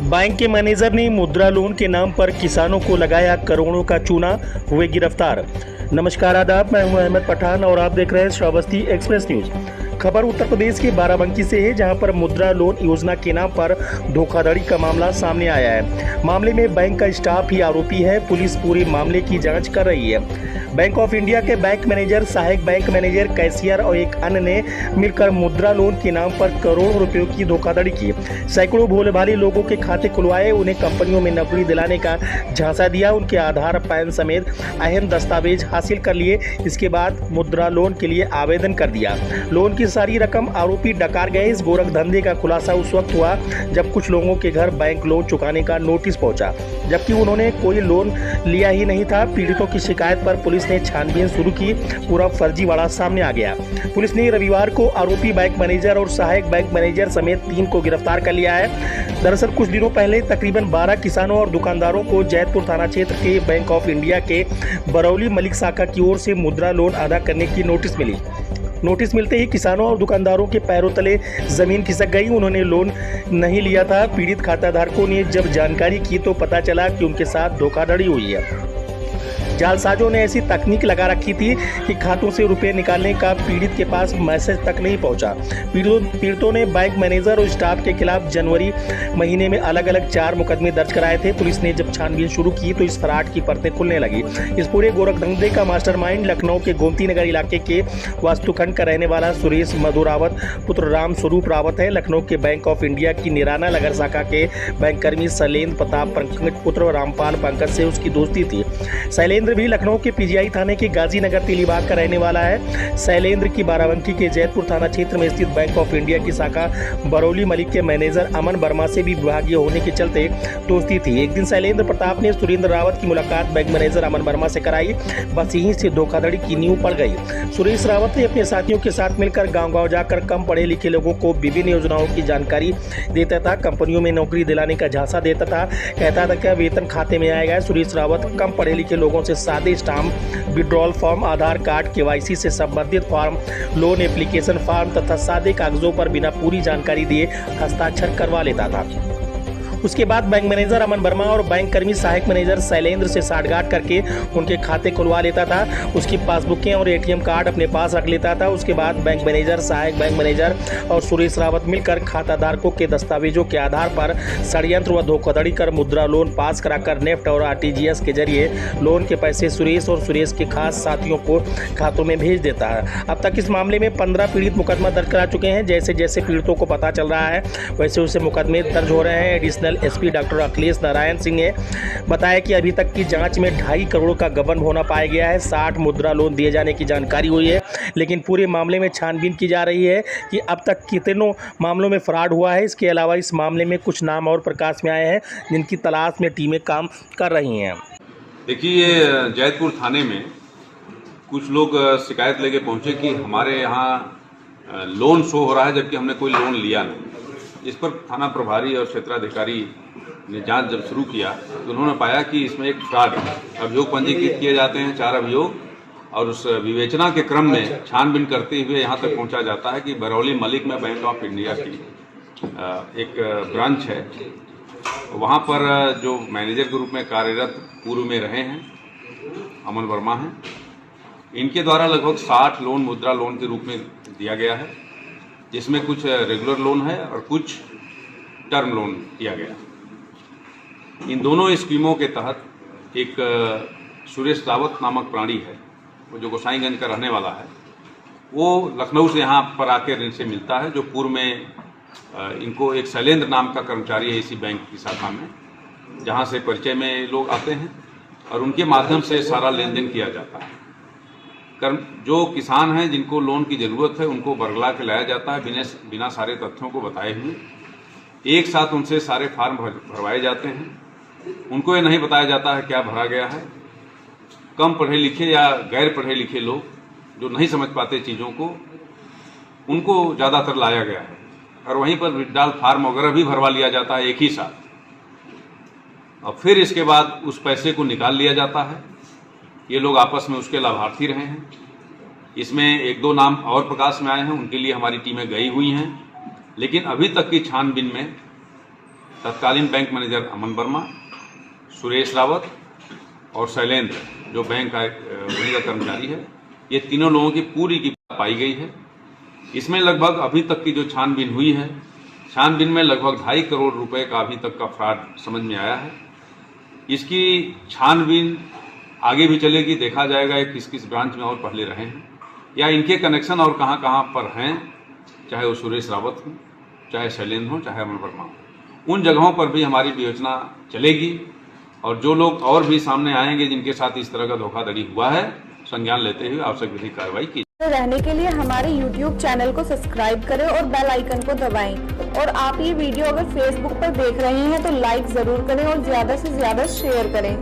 Bank के manager ने मुद्रा लोन के नाम पर किसानों को लगाया करोड़ों का चूना, हुए गिरफ्तार। नमस्कार, आदाब, मैं हूं अहमद पठान और आप देख रहे हैं श्रावस्ती एक्सप्रेस न्यूज। खबर उत्तर प्रदेश के बाराबंकी से है, जहां पर मुद्रा लोन योजना के नाम पर धोखाधड़ी का मामला सामने आया है। मामले में बैंक का स्टाफ ही आरोपी है। पुलिस पूरे मामले की जांच कर रही है। बैंक ऑफ इंडिया के बैंक मैनेजर, सहायक बैंक मैनेजर, कैशियर और एक अन्य ने मिलकर मुद्रा लोन के नाम पर करोड़ों रुपयों की धोखाधड़ी की। सैकड़ों भोले भाले लोगों के खाते खुलवाए, उन्हें कंपनियों में नौकरी दिलाने का झांसा दिया, उनके आधार, पैन समेत अहम दस्तावेज हासिल कर लिए। इसके बाद मुद्रा लोन के लिए आवेदन कर दिया। लोन की सारी रकम आरोपी डकार गए। इस गोरख धंधे का खुलासा उस वक्त हुआ जब कुछ लोगों के घर बैंक लोन चुकाने का नोटिस पहुंचा, जबकि उन्होंने कोई लोन लिया ही नहीं था। पीड़ितों की शिकायत पर पुलिस ने छानबीन शुरू की। पूरा फर्जीवाड़ा सामने आ गया। पुलिस ने रविवार को आरोपी बैंक मैनेजर और सहायक बैंक मैनेजर समेत 3 को गिरफ्तार कर लिया है। दरअसल कुछ दिनों पहले तकरीबन 12 किसानों और दुकानदारों को जैतपुर थाना क्षेत्र के बैंक ऑफ इंडिया के बरौली मलिक शाखा की ओर से मुद्रा लोन अदा करने की नोटिस मिली। नोटिस मिलते ही किसानों और दुकानदारों के पैरों तले जमीन खिसक गई। उन्होंने लोन नहीं लिया था। पीड़ित खाताधारकों ने जब जानकारी की तो पता चला कि उनके साथ धोखाधड़ी हुई है। जालसाजों ने ऐसी तकनीक लगा रखी थी कि खातों से रुपए निकालने का पीड़ित के पास मैसेज तक नहीं पहुंचा। पीड़ितों ने बैंक मैनेजर और स्टाफ के खिलाफ जनवरी महीने में अलग अलग 4 मुकदमे दर्ज कराए थे। पुलिस ने जब छानबीन शुरू की तो इस फराड की परतें खुलने लगी। इस पूरे गोरख धंधे का मास्टरमाइंड लखनऊ के गोमती नगर इलाके के वास्तुखंड का रहने वाला सुरेश मधु रावत पुत्र राम स्वरूप रावत है। लखनऊ के बैंक ऑफ इंडिया की निराना नगर शाखा के बैंककर्मी शैलेंद्र प्रताप पंकज पुत्र रामपाल पंकज से उसकी दोस्ती थी। शैलेंद्र भी लखनऊ के पीजीआई थाने के गाजीनगर तेलीबाग का रहने वाला है। शैलेंद्र की बाराबंकी के जैतपुर थाना क्षेत्र में स्थित बैंक ऑफ इंडिया की शाखा बरौली मलिक के मैनेजर अमन वर्मा से भी विभागीय होने के चलते दोस्ती थी। एक दिन शैलेंद्र प्रताप ने सुरेंद्र रावत की मुलाकात बैंक मैनेजर अमन वर्मा से कराई। बस यहीं से धोखाधड़ी की नींव पड़ गई। सुरेश रावत ने अपने साथियों के साथ मिलकर गाँव-गाँव जाकर कम पढ़े लिखे लोगों को विभिन्न योजनाओं की जानकारी देता था, कंपनियों में नौकरी दिलाने का झांसा देता था, कहता था कि वेतन खाते में आएगा। सुरेश रावत कम पढ़े लिखे लोगों से सादे स्टाम्प, विड्रॉल फॉर्म, आधार कार्ड, केवाईसी से संबंधित फॉर्म, लोन एप्लीकेशन फॉर्म तथा सादे कागजों पर बिना पूरी जानकारी दिए हस्ताक्षर करवा लेता था। उसके बाद बैंक मैनेजर अमन वर्मा और बैंक कर्मी सहायक मैनेजर शैलेंद्र से साठगांठ करके उनके खाते खुलवा लेता था। उसकी पासबुकें और एटीएम कार्ड अपने पास रख लेता था। उसके बाद बैंक मैनेजर, सहायक बैंक मैनेजर और सुरेश रावत मिलकर खाताधारकों के दस्तावेजों के आधार पर षड्यंत्र व धोखाधड़ी कर मुद्रा लोन पास कराकर नेफ्ट और आरटीजीएस के जरिए लोन के पैसे सुरेश और सुरेश के खास साथियों को खातों में भेज देता है। अब तक इस मामले में 15 पीड़ित मुकदमा दर्ज करा चुके हैं। जैसे जैसे पीड़ितों को पता चल रहा है वैसे वैसे मुकदमे दर्ज हो रहे हैं। Additional SP doctor Akhilesh Narayan Singh ने बताया कि अभी तक की जांच में 2.5 करोड़ का गबन होना पाया गया है। 60 मुद्रा लोन दिए जाने की जानकारी हुई है, लेकिन पूरे मामले में छानबीन की जा रही है कि अब तक कितनों मामलों में फ्रॉड हुआ है। इसके अलावा इस मामले में कुछ नाम और प्रकाश में आए हैं जिनकी तलाश में टीमें काम कर रही हैं। देखिए, ये जैतपुर थाने में कुछ लोग शिकायत लेके पहुंचे कि हमारे यहाँ लोन शो हो रहा है, जबकि हमने कोई लोन लिया नहीं। इस पर थाना प्रभारी और क्षेत्राधिकारी ने जांच जब शुरू किया तो उन्होंने पाया कि इसमें एक फ्रॉड है। अभियोग पंजीकृत किए जाते हैं, 4 अभियोग, और उस विवेचना के क्रम में छानबीन करते हुए यहाँ तक पहुँचा जाता है कि बरौली मलिक में बैंक ऑफ इंडिया की एक ब्रांच है। वहाँ पर जो मैनेजर के रूप में कार्यरत पूर्व में रहे हैं अमन वर्मा हैं, इनके द्वारा लगभग 60 लोन मुद्रा लोन के रूप में दिया गया है, जिसमें कुछ रेगुलर लोन है और कुछ टर्म लोन किया गया। इन दोनों स्कीमों के तहत एक सुरेश रावत नामक प्राणी है, वो जो गोसाईगंज का रहने वाला है, वो लखनऊ से यहाँ पर आकर इनसे मिलता है। जो पूर्व में इनको एक शैलेंद्र नाम का कर्मचारी है इसी बैंक की शाखा में, जहाँ से परिचय में लोग आते हैं और उनके माध्यम से सारा लेन देन किया जाता है। जो किसान हैं जिनको लोन की ज़रूरत है उनको बरगला के लाया जाता है बिना सारे तथ्यों को बताए हुए। एक साथ उनसे सारे फार्म भरवाए जाते हैं। उनको ये नहीं बताया जाता है क्या भरा गया है। कम पढ़े लिखे या गैर पढ़े लिखे लोग जो नहीं समझ पाते चीज़ों को, उनको ज़्यादातर लाया गया है और वहीं पर विड्रॉल फार्म वगैरह भी भरवा लिया जाता है एक ही साथ, और फिर इसके बाद उस पैसे को निकाल लिया जाता है। ये लोग आपस में उसके लाभार्थी रहे हैं। इसमें 1-2 नाम और प्रकाश में आए हैं, उनके लिए हमारी टीमें गई हुई हैं, लेकिन अभी तक की छानबीन में तत्कालीन बैंक मैनेजर अमन वर्मा, सुरेश रावत और शैलेंद्र जो बैंक का वहीं का कर्मचारी है, ये तीनों लोगों की पूरी की पाई गई है। इसमें लगभग अभी तक की जो छानबीन हुई है, छानबीन में लगभग 2.5 करोड़ रुपए का अभी तक का फ्रॉड समझ में आया है। इसकी छानबीन आगे भी चलेगी, देखा जाएगा ये किस किस ब्रांच में और पहले रहे हैं या इनके कनेक्शन और कहाँ कहाँ पर हैं, चाहे वो सुरेश रावत हो, चाहे शैलेंद्र हो, चाहे अमन वर्मा हो। उन जगहों पर भी हमारी विवेचना चलेगी और जो लोग और भी सामने आएंगे जिनके साथ इस तरह का धोखाधड़ी हुआ है, संज्ञान लेते हुए आवश्यक विधिक कार्रवाई की। रहने के लिए हमारे YouTube चैनल को सब्सक्राइब करें और बेल आइकन को दबाएं। और आप ये वीडियो अगर Facebook पर देख रहे हैं तो लाइक जरूर करें और ज्यादा से ज्यादा शेयर करें।